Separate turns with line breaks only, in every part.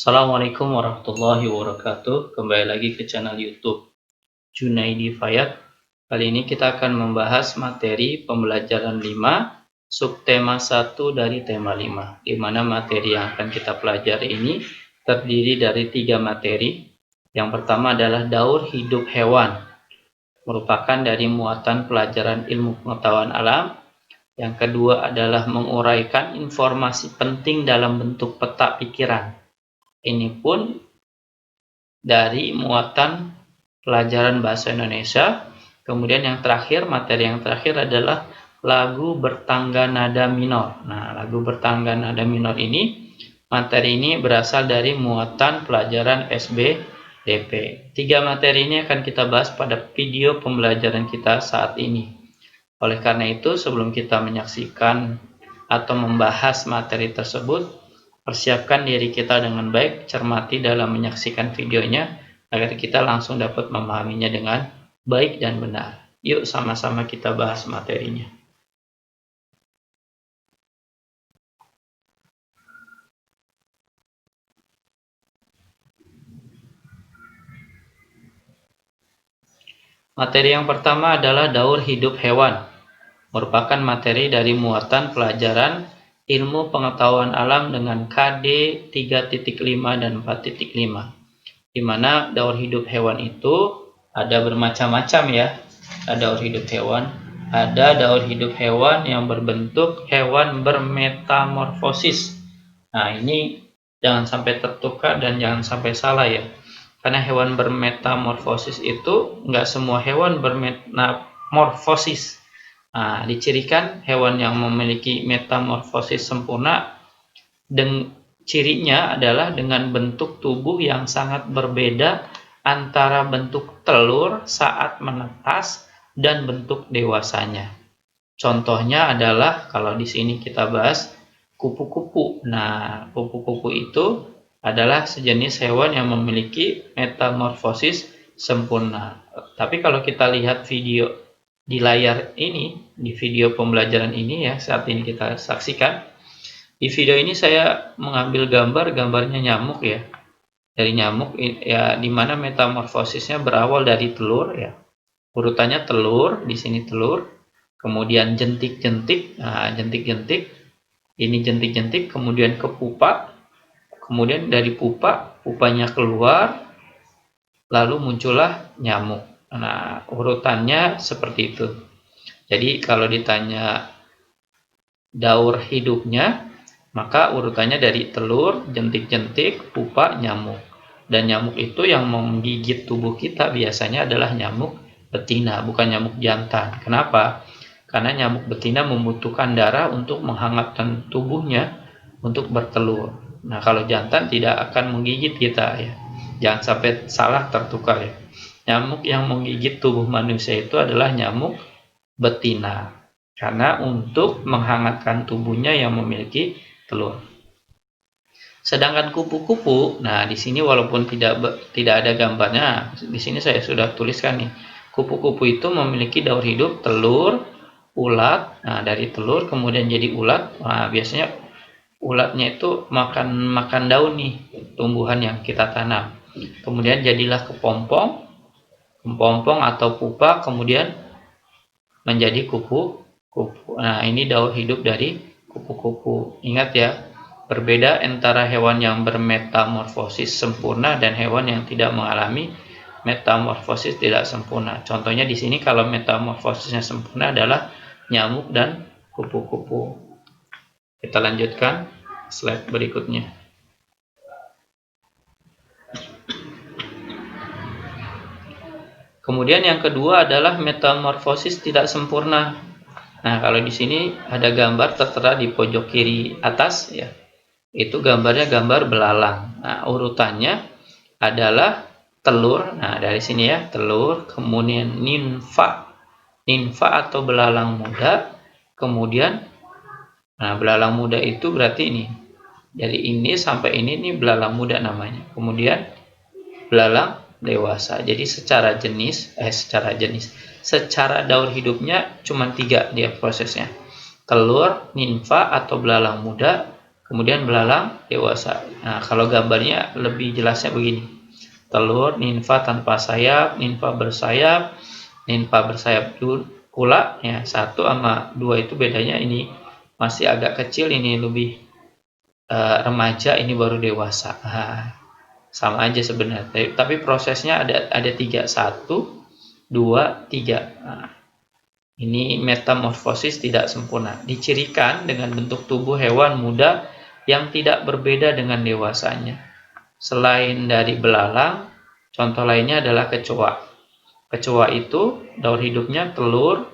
Assalamualaikum warahmatullahi wabarakatuh. Kembali lagi ke channel YouTube Junaidi Fayad. Kali ini kita akan membahas materi pembelajaran 5, subtema 1 dari tema 5, di mana materi yang akan kita pelajari ini terdiri dari 3 materi. Yang pertama adalah daur hidup hewan, merupakan dari muatan pelajaran ilmu pengetahuan alam. Yang kedua adalah menguraikan informasi penting dalam bentuk peta pikiran. Ini pun dari muatan pelajaran bahasa Indonesia. Kemudian yang terakhir, materi yang terakhir adalah lagu bertangga nada minor. Nah, lagu bertangga nada minor ini, materi ini berasal dari muatan pelajaran SBDP. 3 materi ini akan kita bahas pada video pembelajaran kita saat ini. Oleh karena itu, sebelum kita menyaksikan atau membahas materi tersebut, persiapkan diri kita dengan baik, cermati dalam menyaksikan videonya, agar kita langsung dapat memahaminya dengan baik dan benar. Yuk sama-sama kita bahas materinya. Materi yang pertama adalah daur hidup hewan, merupakan materi dari muatan pelajaran ilmu pengetahuan alam dengan KD 3.5 dan 4.5. Di mana daur hidup hewan itu ada bermacam-macam ya. Ada daur hidup hewan, ada daur hidup hewan yang berbentuk hewan bermetamorfosis. Nah, ini jangan sampai tertukar dan jangan sampai salah ya. Karena hewan bermetamorfosis itu nggak semua hewan bermetamorfosis. Nah, dicirikan hewan yang memiliki metamorfosis sempurna cirinya adalah dengan bentuk tubuh yang sangat berbeda antara bentuk telur saat menetas dan bentuk dewasanya. Contohnya adalah kalau di sini kita bahas kupu-kupu. Nah, kupu-kupu itu adalah sejenis hewan yang memiliki metamorfosis sempurna. Tapi kalau kita lihat video di layar ini, di video pembelajaran ini ya, saat ini kita saksikan. Di video ini saya mengambil gambarnya nyamuk ya. Dari nyamuk ya, di mana metamorfosisnya berawal dari telur ya. Urutannya telur, di sini telur, kemudian jentik-jentik. Nah, jentik-jentik. Ini jentik-jentik, kemudian ke pupa. Kemudian dari pupanya keluar, lalu muncullah nyamuk. Nah, urutannya seperti itu. Jadi kalau ditanya daur hidupnya, maka urutannya dari telur, jentik-jentik, pupa, nyamuk. Dan nyamuk itu yang menggigit tubuh kita biasanya adalah nyamuk betina, bukan nyamuk jantan. Kenapa? Karena nyamuk betina membutuhkan darah untuk menghangatkan tubuhnya untuk bertelur. Nah, kalau jantan tidak akan menggigit kita ya. Jangan sampai salah tertukar ya. Nyamuk yang menggigit tubuh manusia itu adalah nyamuk betina. Karena untuk menghangatkan tubuhnya yang memiliki telur. Sedangkan kupu-kupu, nah di sini walaupun tidak ada gambarnya, di sini saya sudah tuliskan nih. Kupu-kupu itu memiliki daur hidup telur, ulat. Nah, dari telur kemudian jadi ulat. Nah, biasanya ulatnya itu makan daun nih, tumbuhan yang kita tanam. Kemudian jadilah kepompong atau pupa, kemudian menjadi kupu-kupu. Nah, ini daur hidup dari kupu-kupu. Ingat ya, berbeda antara hewan yang bermetamorfosis sempurna dan hewan yang tidak mengalami metamorfosis tidak sempurna. Contohnya di sini kalau metamorfosisnya sempurna adalah nyamuk dan kupu-kupu. Kita lanjutkan slide berikutnya. Kemudian yang kedua adalah metamorfosis tidak sempurna. Nah, kalau di sini ada gambar tertera di pojok kiri atas ya. Itu gambarnya gambar belalang. Nah, urutannya adalah telur. Nah, dari sini ya, telur, kemudian nimfa. Nimfa atau belalang muda. Kemudian belalang muda itu berarti ini. Dari ini sampai ini belalang muda namanya. Kemudian belalang dewasa. Jadi secara daur hidupnya cuma 3 dia prosesnya. Telur, nimfa atau belalang muda, kemudian belalang dewasa. Nah, kalau gambarnya lebih jelasnya begini. Telur, nimfa tanpa sayap, nimfa bersayap pula, ya. 1 sama 2 itu bedanya, ini masih agak kecil, ini lebih remaja, ini baru dewasa. Sama aja sebenarnya, tapi prosesnya ada 3, 1, 2, 3. Ini metamorfosis tidak sempurna, dicirikan dengan bentuk tubuh hewan muda yang tidak berbeda dengan dewasanya. Selain dari belalang, contoh lainnya adalah kecoa. Kecoa itu daur hidupnya telur,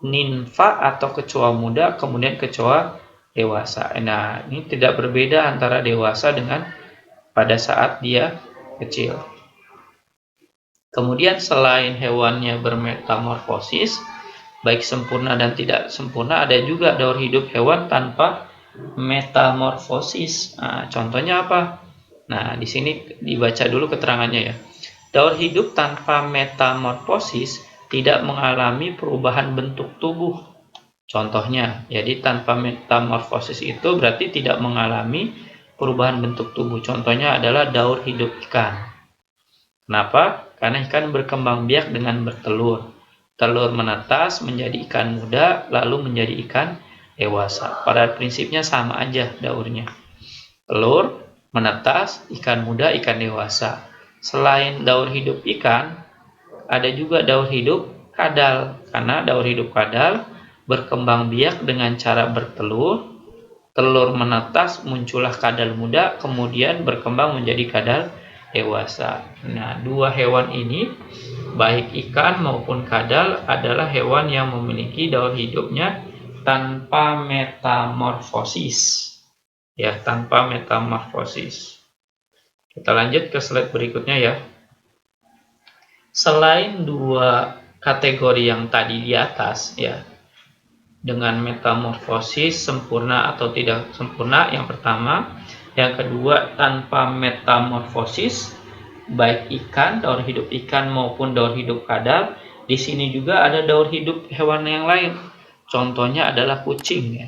nimfa atau kecoa muda, kemudian kecoa dewasa. Nah, ini tidak berbeda antara dewasa dengan pada saat dia kecil. Kemudian selain hewannya bermetamorfosis, baik sempurna dan tidak sempurna, ada juga daur hidup hewan tanpa metamorfosis. Nah, contohnya apa? Nah, di sini dibaca dulu keterangannya ya. Daur hidup tanpa metamorfosis tidak mengalami perubahan bentuk tubuh. Contohnya, jadi tanpa metamorfosis itu berarti tidak mengalami perubahan bentuk tubuh. Contohnya adalah daur hidup ikan. Kenapa? Karena ikan berkembang biak dengan bertelur. Telur menetas menjadi ikan muda, lalu menjadi ikan dewasa. Pada prinsipnya sama aja daurnya. Telur, menetas, ikan muda, ikan dewasa. Selain daur hidup ikan, ada juga daur hidup kadal. Karena daur hidup kadal berkembang biak dengan cara bertelur. Telur menetas, muncullah kadal muda, kemudian berkembang menjadi kadal dewasa. Nah, 2 hewan ini, baik ikan maupun kadal, adalah hewan yang memiliki daur hidupnya tanpa metamorfosis. Ya, tanpa metamorfosis. Kita lanjut ke slide berikutnya ya. Selain 2 kategori yang tadi di atas ya, dengan metamorfosis sempurna atau tidak sempurna, yang pertama. Yang kedua, tanpa metamorfosis, baik ikan, daur hidup ikan maupun daur hidup kadal. Di sini juga ada daur hidup hewan yang lain. Contohnya adalah kucing ya.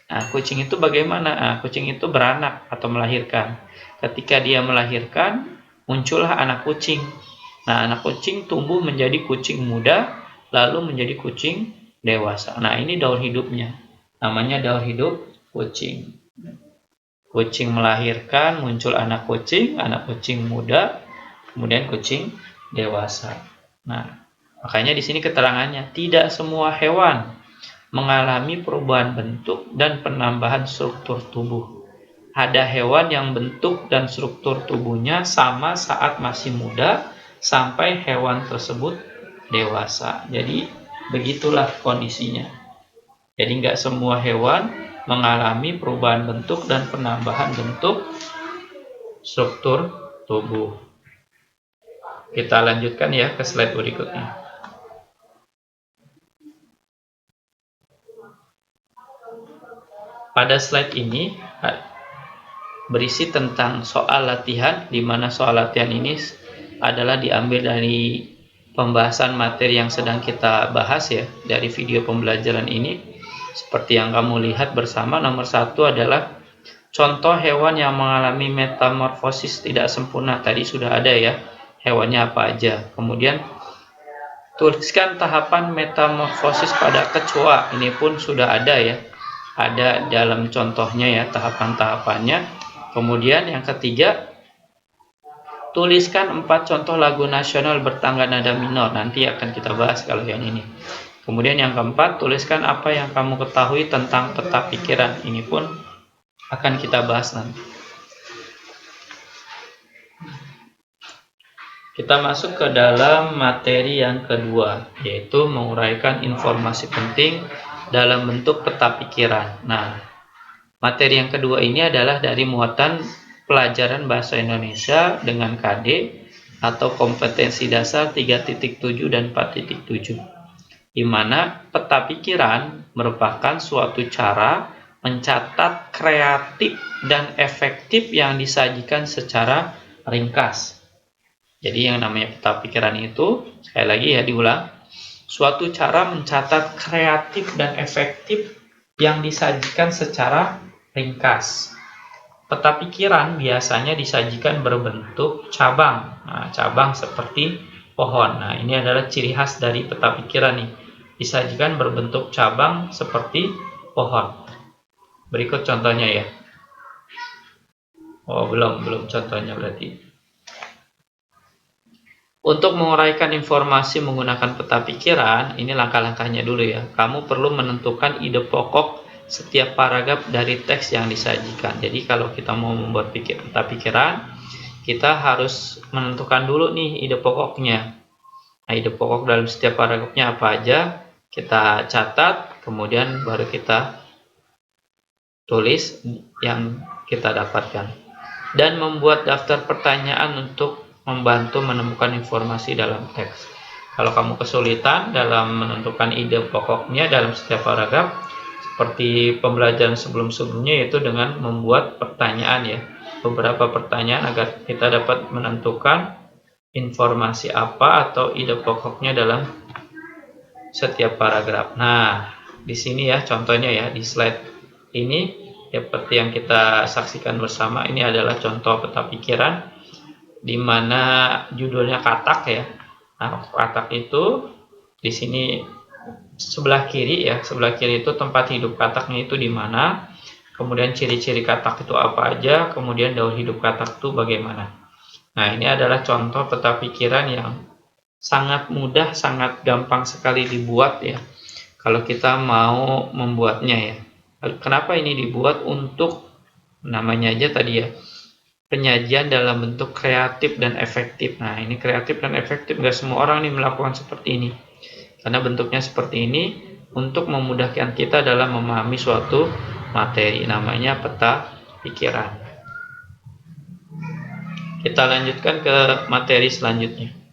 Nah, kucing itu bagaimana? Nah, kucing itu beranak atau melahirkan. Ketika dia melahirkan, muncullah anak kucing. Nah, anak kucing tumbuh menjadi kucing muda, lalu menjadi kucing dewasa. Nah, ini daur hidupnya. Namanya daur hidup kucing. Kucing melahirkan, muncul anak kucing muda, kemudian kucing dewasa. Nah, makanya di sini keterangannya, tidak semua hewan mengalami perubahan bentuk dan penambahan struktur tubuh. Ada hewan yang bentuk dan struktur tubuhnya sama saat masih muda sampai hewan tersebut dewasa. Jadi begitulah kondisinya. Jadi nggak semua hewan mengalami perubahan bentuk dan penambahan bentuk struktur tubuh. Kita lanjutkan ya ke slide berikutnya. Pada slide ini berisi tentang soal latihan, di mana soal latihan ini adalah diambil dari pembahasan materi yang sedang kita bahas ya, dari video pembelajaran ini. Seperti yang kamu lihat bersama, nomor 1 adalah contoh hewan yang mengalami metamorfosis tidak sempurna. Tadi sudah ada ya, hewannya apa aja. Kemudian tuliskan tahapan metamorfosis pada kecoa. Ini pun sudah ada ya, ada dalam contohnya ya, tahapan-tahapannya. Kemudian yang ketiga, tuliskan 4 contoh lagu nasional bertangga nada minor. Nanti akan kita bahas kalau yang ini. Kemudian yang keempat, tuliskan apa yang kamu ketahui tentang peta pikiran. Ini pun akan kita bahas nanti. Kita masuk ke dalam materi yang kedua, yaitu menguraikan informasi penting dalam bentuk peta pikiran. Nah, materi yang kedua ini adalah dari muatan pelajaran bahasa Indonesia dengan KD atau kompetensi dasar 3.7 dan 4.7. Di mana peta pikiran merupakan suatu cara mencatat kreatif dan efektif yang disajikan secara ringkas. Jadi yang namanya peta pikiran itu, sekali lagi ya diulang, suatu cara mencatat kreatif dan efektif yang disajikan secara ringkas. peta pikiran biasanya disajikan berbentuk cabang. Nah, cabang seperti pohon. Nah, ini adalah ciri khas dari peta pikiran nih. Disajikan berbentuk cabang seperti pohon. Berikut contohnya ya. Oh, belum contohnya berarti. Untuk menguraikan informasi menggunakan peta pikiran, ini langkah-langkahnya dulu ya. Kamu perlu menentukan ide pokok setiap paragraf dari teks yang disajikan. Jadi kalau kita mau membuat peta pikiran, kita harus menentukan dulu nih ide pokoknya. Nah, ide pokok dalam setiap paragrafnya apa aja, kita catat, kemudian baru kita tulis yang kita dapatkan. Dan membuat daftar pertanyaan untuk membantu menemukan informasi dalam teks. Kalau kamu kesulitan dalam menentukan ide pokoknya dalam setiap paragraf, seperti pembelajaran sebelum-sebelumnya, yaitu dengan membuat pertanyaan ya, beberapa pertanyaan agar kita dapat menentukan informasi apa atau ide pokoknya dalam setiap paragraf. Nah, di sini ya contohnya ya, di slide ini seperti yang kita saksikan bersama, ini adalah contoh peta pikiran di mana judulnya katak ya. Nah, katak itu di sini sebelah kiri ya, sebelah kiri itu tempat hidup kataknya itu di mana, kemudian ciri-ciri katak itu apa aja, kemudian daur hidup katak itu bagaimana. Nah, ini adalah contoh peta pikiran yang sangat mudah, sangat gampang sekali dibuat ya, kalau kita mau membuatnya ya. Kenapa ini dibuat? Untuk namanya aja tadi ya, penyajian dalam bentuk kreatif dan efektif. Nah, ini kreatif dan efektif, nggak semua orang nih melakukan seperti ini. Karena bentuknya seperti ini untuk memudahkan kita dalam memahami suatu materi, namanya peta pikiran. Kita lanjutkan ke materi selanjutnya.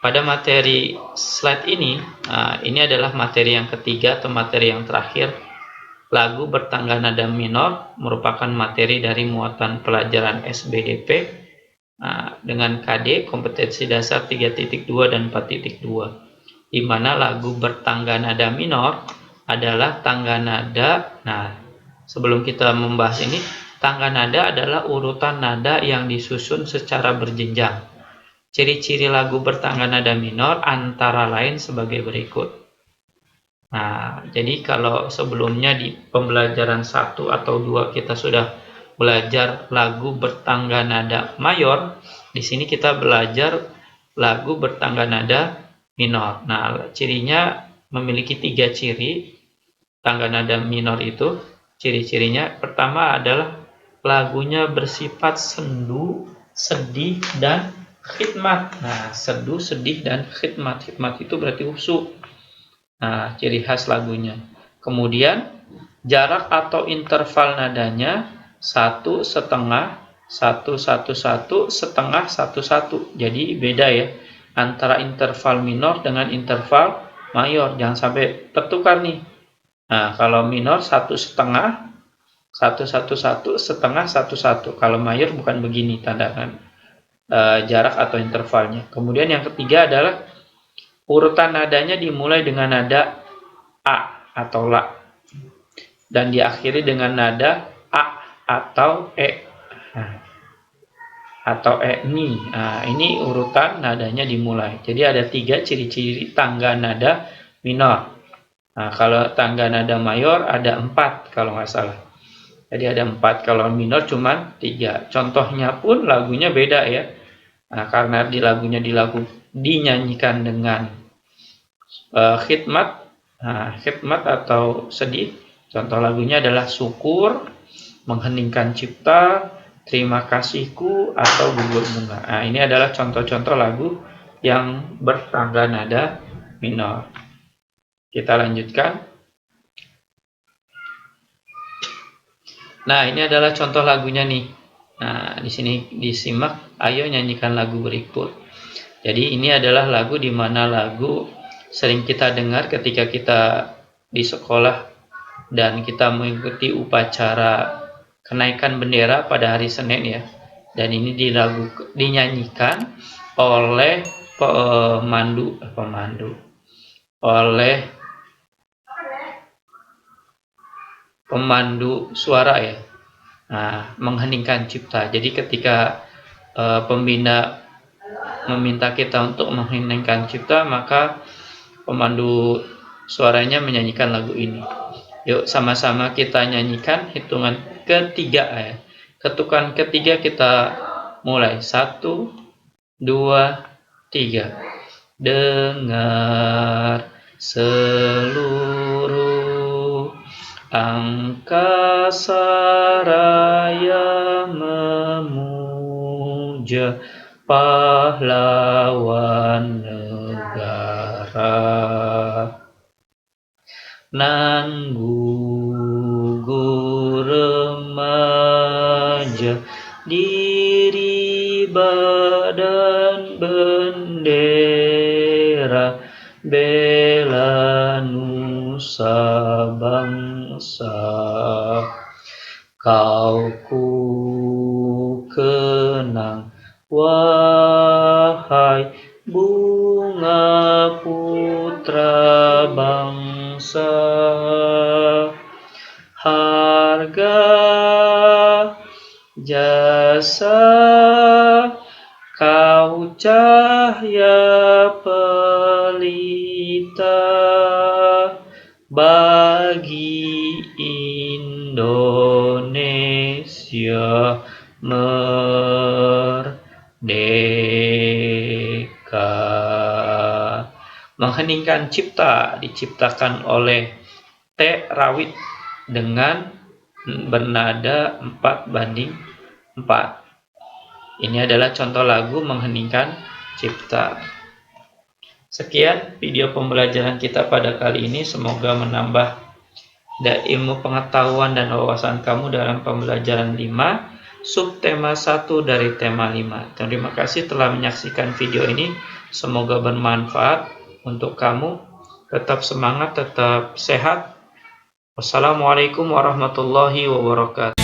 Pada materi slide ini adalah materi yang ketiga atau materi yang terakhir. Lagu bertangga nada minor merupakan materi dari muatan pelajaran SBDP dengan KD kompetensi dasar 3.2 dan 4.2, di mana lagu bertangga nada minor adalah tangga nada. Nah, sebelum kita membahas ini, tangga nada adalah urutan nada yang disusun secara berjenjang. Ciri-ciri lagu bertangga nada minor antara lain sebagai berikut. Nah, jadi kalau sebelumnya di pembelajaran 1 atau 2 kita sudah belajar lagu bertangga nada mayor, di sini kita belajar lagu bertangga nada minor. Nah, cirinya memiliki 3 ciri. Tangga nada minor itu ciri-cirinya pertama adalah lagunya bersifat sendu, sedih, dan khidmat. Nah, seduh, sedih, dan khidmat. Khidmat itu berarti khusyuk. Nah, ciri khas lagunya. Kemudian jarak atau interval nadanya 1,5, 1, 1, 1, setengah, 1, 1. Jadi beda ya antara interval minor dengan interval mayor. Jangan sampai tertukar nih. Nah, kalau minor 1,5, 1, 1, 1, setengah, 1, 1. Kalau mayor bukan begini tandakan jarak atau intervalnya. Kemudian yang ketiga adalah urutan nadanya dimulai dengan nada A atau La dan diakhiri dengan nada A atau E atau E mi. Nah, ini urutan nadanya dimulai. Jadi ada 3 ciri-ciri tangga nada minor. Nah, kalau tangga nada mayor ada 4 kalau nggak salah. Jadi ada 4, kalau minor cuma 3. Contohnya pun lagunya beda ya. Nah, karena di lagunya dinyanyikan dengan khidmat. Nah, khidmat atau sedih. Contoh lagunya adalah syukur, mengheningkan cipta, terima kasihku, atau gugur bunga. Nah, ini adalah contoh-contoh lagu yang bertangga nada minor. Kita lanjutkan. Nah, ini adalah contoh lagunya nih. Nah, di sini disimak, ayo nyanyikan lagu berikut. Jadi ini adalah lagu di mana lagu sering kita dengar ketika kita di sekolah dan kita mengikuti upacara kenaikan bendera pada hari Senin ya. Dan ini dinyanyikan oleh oleh pemandu suara ya. Nah, mengheningkan cipta. Jadi ketika pembina meminta kita untuk mengheningkan cipta, maka pemandu suaranya menyanyikan lagu ini. Yuk sama-sama kita nyanyikan hitungan ketiga ya. Ketukan ketiga kita mulai. 1, 2, 3. Dengar seluruh angkasa raya memuja pahlawan negara. Nan gugur remaja diri badan bendera bela nusa bangsa. Kau ku kenang wahai bunga putra bangsa, harga jasa kau cahaya pelita bagi Indonesia merdeka. Mengheningkan cipta diciptakan oleh T. Rawit dengan bernada 4/4. Ini adalah contoh lagu mengheningkan cipta. Sekian video pembelajaran kita pada kali ini. Semoga menambah ilmu pengetahuan dan wawasan kamu dalam pembelajaran 5, subtema 1 dari tema 5. Terima kasih telah menyaksikan video ini. Semoga bermanfaat untuk kamu. Tetap semangat, tetap sehat. Wassalamualaikum warahmatullahi wabarakatuh.